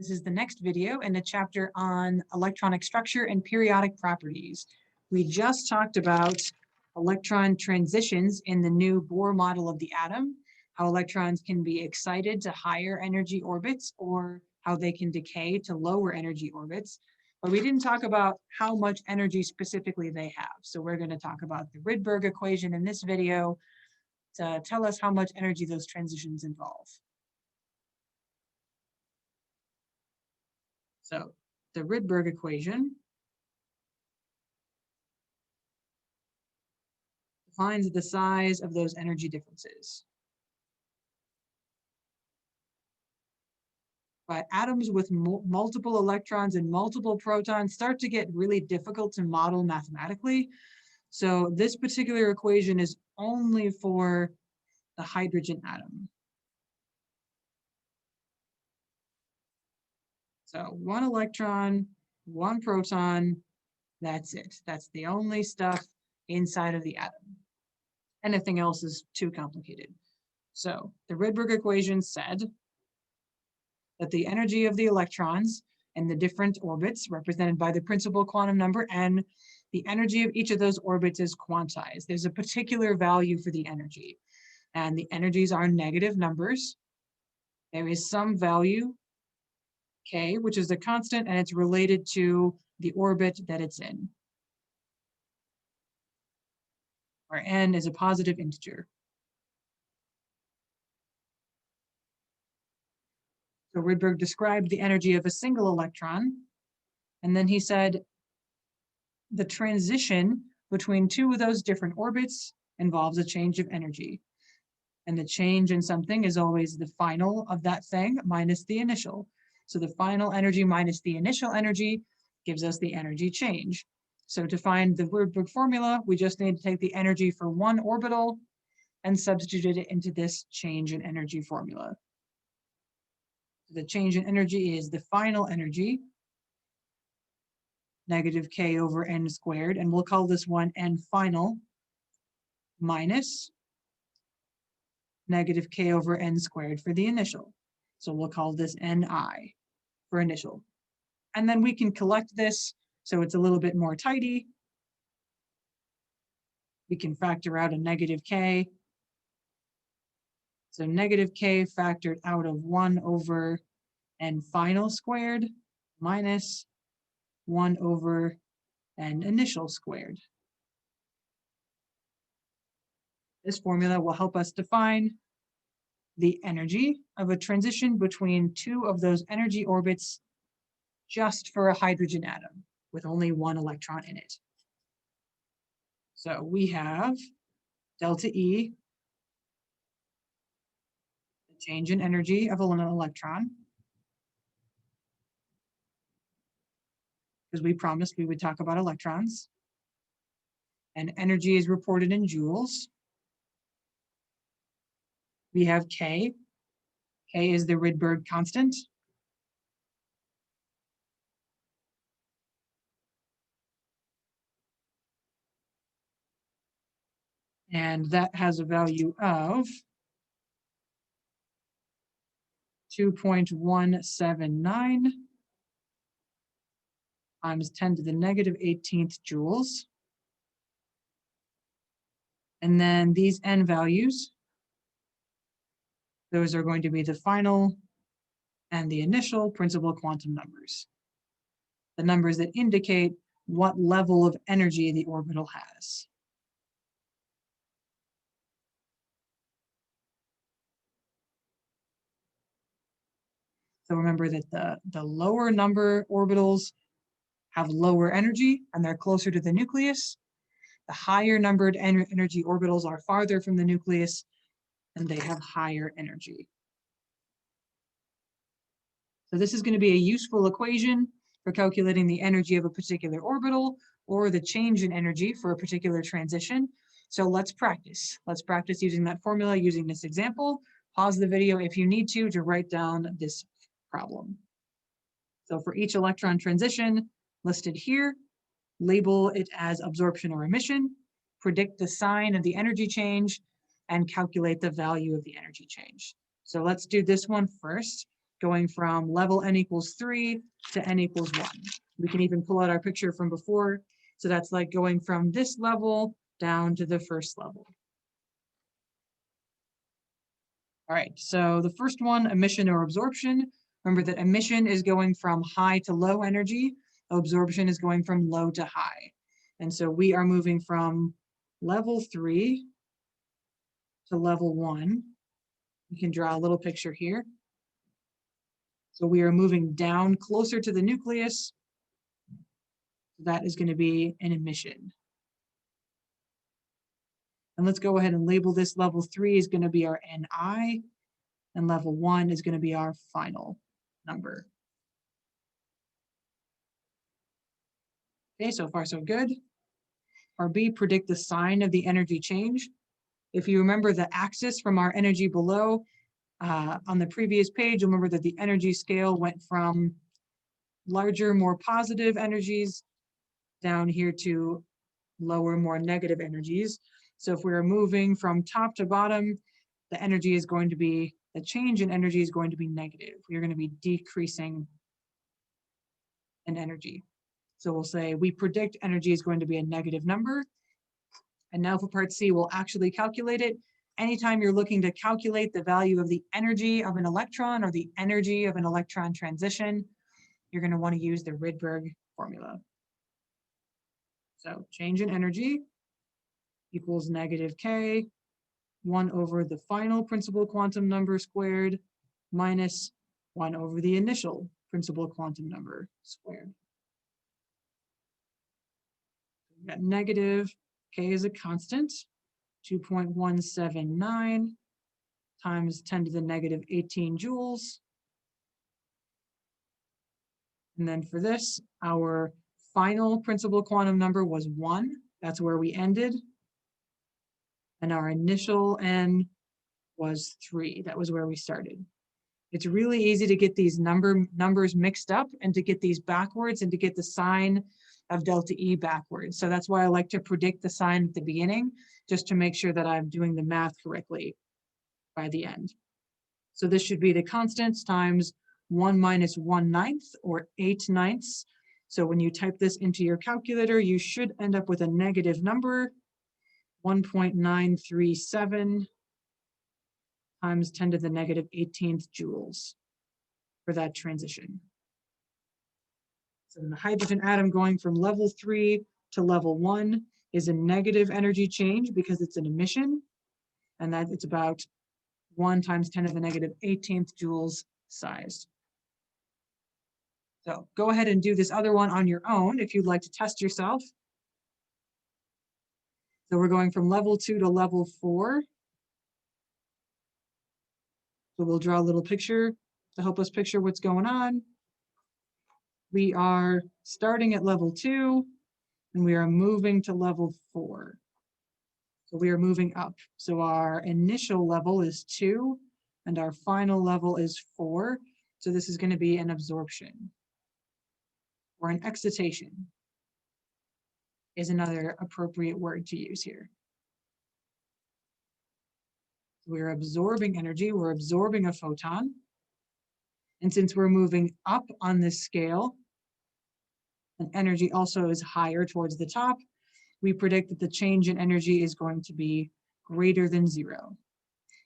This is the next video in a chapter on electronic structure and periodic properties. We just talked about electron transitions in the new Bohr model of the atom, how electrons can be excited to higher energy orbits or how they can decay to lower energy orbits. But we didn't talk about how much energy specifically they have. So we're going to talk about the Rydberg equation in this video to tell us how much energy those transitions involve. So the Rydberg equation defines the size of those energy differences. But atoms with multiple electrons and multiple protons start to get really difficult to model mathematically. So this particular equation is only for the hydrogen atom. So one electron, one proton, that's it. That's the only stuff inside of the atom. Anything else is too complicated. So the Rydberg equation said that the energy of the electrons and the different orbits represented by the principal quantum number n, the energy of each of those orbits is quantized. There's a particular value for the energy, and the energies are negative numbers. There is some value, k, which is a constant, and it's related to the orbit that it's in, where n is a positive integer. So Rydberg described the energy of a single electron, and then he said the transition between two of those different orbits involves a change of energy. And the change in something is always the final of that thing minus the initial. So the final energy minus the initial energy gives us the energy change. So to find the Rydberg formula, we just need to take the energy for one orbital and substitute it into this change in energy formula. The change in energy is the final energy, negative k over n squared, and we'll call this one n final, minus negative k over n squared for the initial. So we'll call this ni for initial. And then we can collect this so it's a little bit more tidy. We can factor out a negative k. So negative k factored out of 1 over n final squared minus 1 over n initial squared. This formula will help us define the energy of a transition between two of those energy orbits just for a hydrogen atom with only one electron in it. So we have delta E, the change in energy of an electron, because we promised we would talk about electrons. And energy is reported in joules. We have K. K is the Rydberg constant. And that has a value of 2.179 times 10 to the negative 18th joules. And then these n values, those are going to be the final and the initial principal quantum numbers, the numbers that indicate what level of energy the orbital has. So remember that the lower number orbitals have lower energy and they're closer to the nucleus. The higher numbered energy orbitals are farther from the nucleus and they have higher energy. So this is going to be a useful equation for calculating the energy of a particular orbital or the change in energy for a particular transition. So let's practice. Let's practice using that formula, using this example. Pause the video if you need to write down this problem. So for each electron transition listed here, label it as absorption or emission, predict the sign of the energy change, and calculate the value of the energy change. So let's do this one first. going from level n equals 3 to n equals 1. We can even pull out our picture from before. So that's like going from this level down to the first level. All right, so the first one, emission or absorption. Remember that emission is going from high to low energy. Absorption is going from low to high. And so we are moving from level 3 to level 1. You can draw a little picture here. So we are moving down closer to the nucleus. That is going to be an emission. And let's go ahead and label this level 3 is going to be our Ni, and level 1 is going to be our final number. Okay, so far so good. Part B, predict the sign of the energy change. If you remember the axis from our energy below, on the previous page, you'll remember that the energy scale went from larger, more positive energies down here to lower, more negative energies. So if we're moving from top to bottom, the energy is going to be, the change in energy is going to be negative. We're going to be decreasing in energy. So we'll say we predict energy is going to be a negative number. And now for part C, we'll actually calculate it. Anytime you're looking to calculate the value of the energy of an electron or the energy of an electron transition, you're going to want to use the Rydberg formula. So change in energy equals negative K, 1 over the final principal quantum number squared minus 1 over the initial principal quantum number squared. We've got negative K is a constant, 2.179 times 10 to the negative 18 joules. And then for this, our final principal quantum number was 1. That's where we ended. And our initial N was 3. That was where we started. It's really easy to get these numbers mixed up and to get these backwards and to get the sign of delta E backwards. So that's why I like to predict the sign at the beginning, just to make sure that I'm doing the math correctly by the end. So this should be the constants times 1 minus 1/9 or 8/9. So when you type this into your calculator, you should end up with a negative number, 1.937 times 10 to the negative 18th joules for that transition. So the hydrogen atom going from level 3 to level 1 is a negative energy change because it's an emission, and that it's about 1 times 10 to the negative 18th joules size. So go ahead and do this other one on your own if you'd like to test yourself. So we're going from level 2 to level 4. So we'll draw a little picture to help us picture what's going on. We are starting at level 2 and we are moving to level 4. So we are moving up. So our initial level is 2 and our final level is 4. So this is going to be an absorption, or an excitation is another appropriate word to use here. We're absorbing energy, we're absorbing a photon. And since we're moving up on this scale, and energy also is higher towards the top, we predict that the change in energy is going to be greater than 0.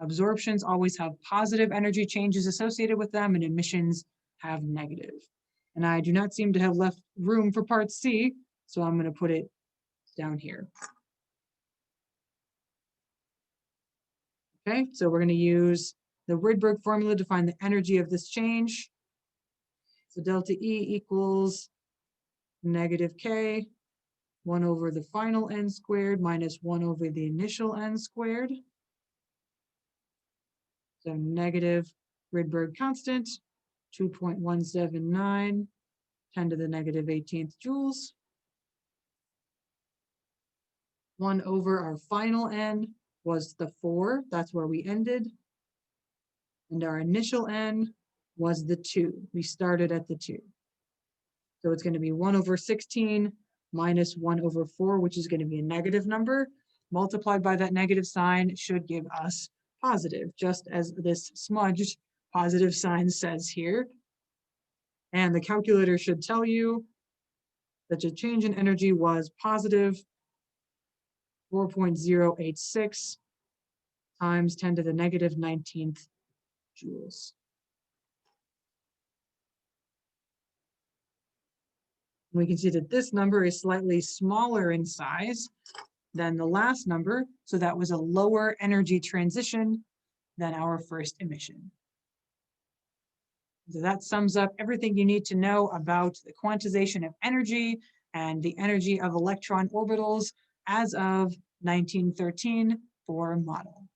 Absorptions always have positive energy changes associated with them, and emissions have negative. And I do not seem to have left room for part C, so I'm going to put it down here. Okay, so we're going to use the Rydberg formula to find the energy of this change. So delta E equals negative K, 1 over the final N squared minus 1 over the initial N squared. So negative Rydberg constant, 2.179, 10 to the negative 18th joules. 1 over our final N was the 4, that's where we ended. And our initial N was the 2. We started at the 2. So it's going to be 1 over 16 minus 1 over 4, which is going to be a negative number. Multiplied by that negative sign should give us positive, just as this smudge positive sign says here. And the calculator should tell you that the change in energy was positive 4.086 times 10 to the negative 19th joules. We can see that this number is slightly smaller in size than the last number, so that was a lower energy transition than our first emission. So that sums up everything you need to know about the quantization of energy and the energy of electron orbitals as of 1913 for model.